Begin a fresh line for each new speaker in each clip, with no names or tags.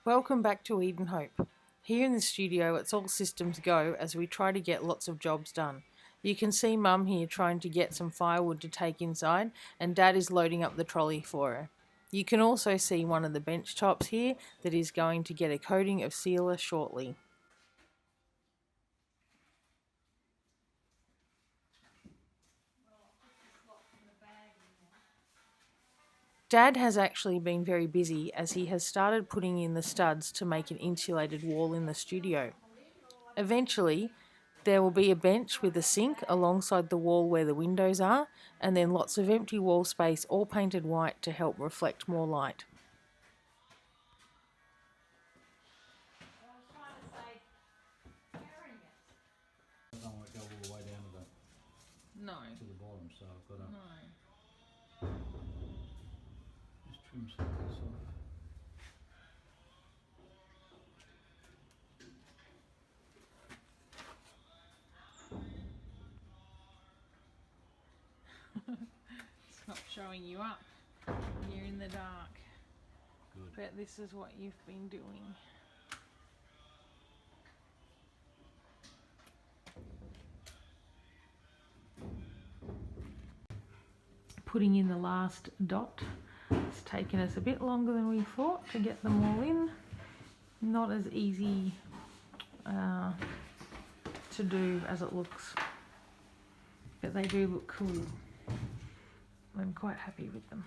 Welcome back to Edenhope. Here in the studio it's all systems go as we try to get lots of jobs done. You can see Mum here trying to get some firewood to take inside and Dad is loading up the trolley for her. You can also see one of the bench tops here that is going to get a coating of sealer shortly. Dad has actually been very busy as he has started putting in the studs to make an insulated wall in the studio. Eventually, there will be a bench with a sink alongside the wall where the windows are, and then lots of empty wall space all painted white to help reflect more light.
I don't want to go all the way down to the bottom, so I've got to just trim some of this off.
It's not showing you up. You're in the dark.
Good.
But this is what you've been doing. Putting in the last dot. It's taken us a bit longer than we thought to get them all in. Not as easy to do as it looks, but they do look cool. I'm quite happy with them.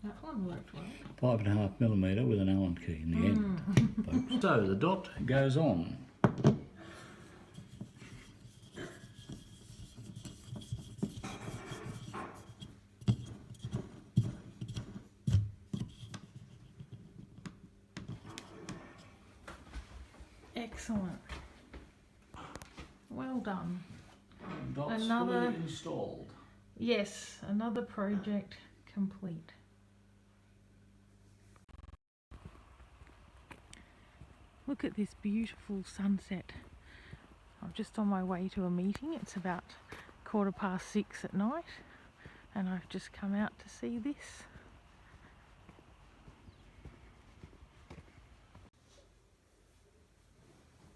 That one worked well.
5.5mm with an Allen key in the end, folks. So the dot goes on.
Excellent. Well done.
Dot's
Another-
fully installed.
Yes, another project complete. Look at this beautiful sunset. I'm just on my way to a meeting. It's about 6:15 at night and I've just come out to see this.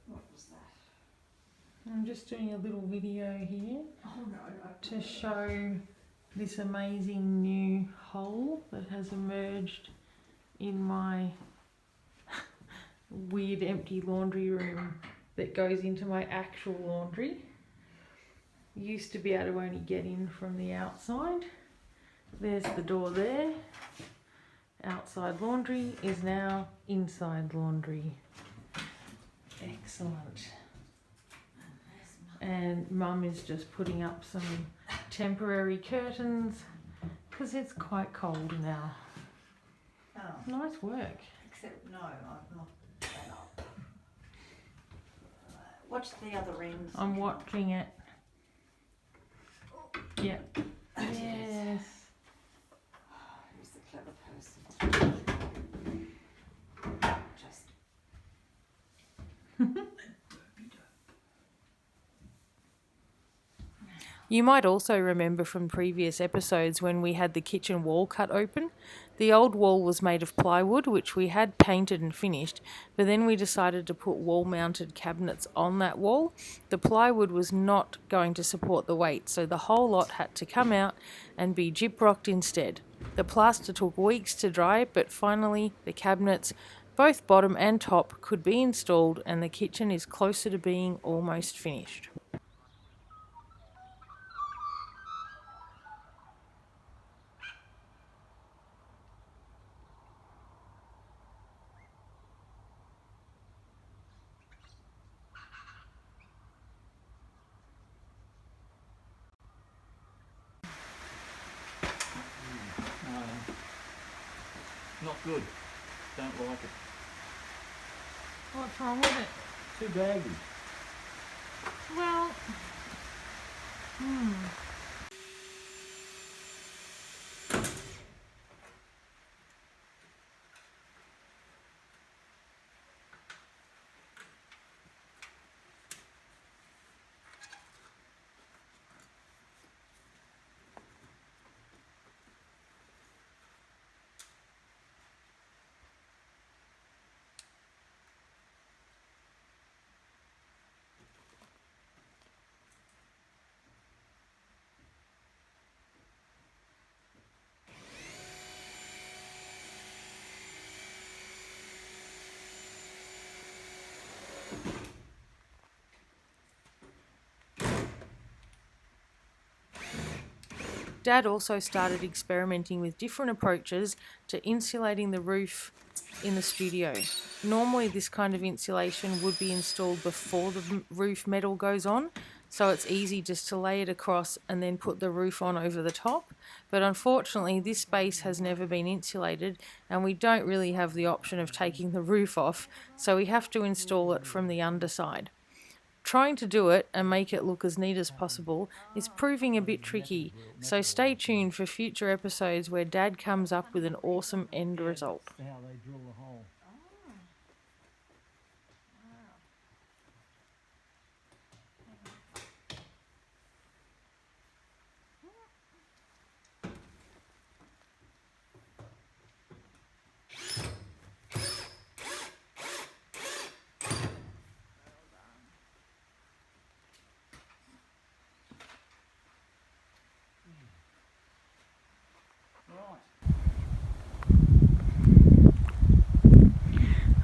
What was that?
I'm just doing a little video here to show this amazing new hole that has emerged in my weird empty laundry room that goes into my actual laundry. Used to be able to only get in from the outside. There's the door there. Outside laundry is now inside laundry. Excellent. And Mum is just putting up some temporary curtains because it's quite cold now.
Oh,
Nice work.
except no, I've not put that up. Watch the other end.
I'm watching it. Yep. Yes.
Who's the clever person? Just.
You might also remember from previous episodes when we had the kitchen wall cut open. The old wall was made of plywood, which we had painted and finished, but then we decided to put wall-mounted cabinets on that wall. The plywood was not going to support the weight, so the whole lot had to come out and be gyprocked instead. The plaster took weeks to dry, but finally the cabinets, both bottom and top, could be installed and the kitchen is closer to being almost finished.
Not good. Don't like it.
What's wrong with it?
Too baggy.
Well, Dad also started experimenting with different approaches to insulating the roof in the studio. Normally this kind of insulation would be installed before the roof metal goes on, so it's easy just to lay it across and then put the roof on over the top. But unfortunately this space has never been insulated and we don't really have the option of taking the roof off, so we have to install it from the underside. Trying to do it and make it look as neat as possible is proving a bit tricky, so stay tuned for future episodes where Dad comes up with an awesome end result.
That's how they drill the hole.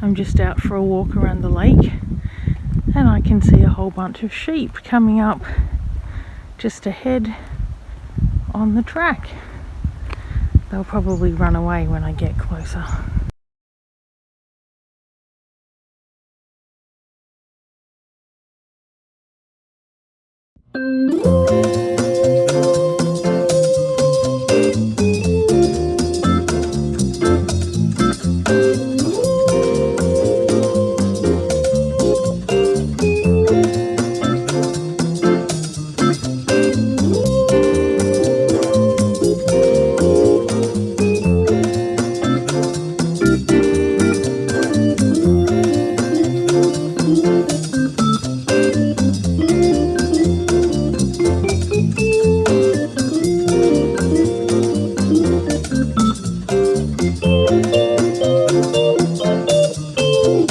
I'm just out for a walk around the lake and I can see a whole bunch of sheep coming up just ahead on the track. They'll probably run away when I get closer.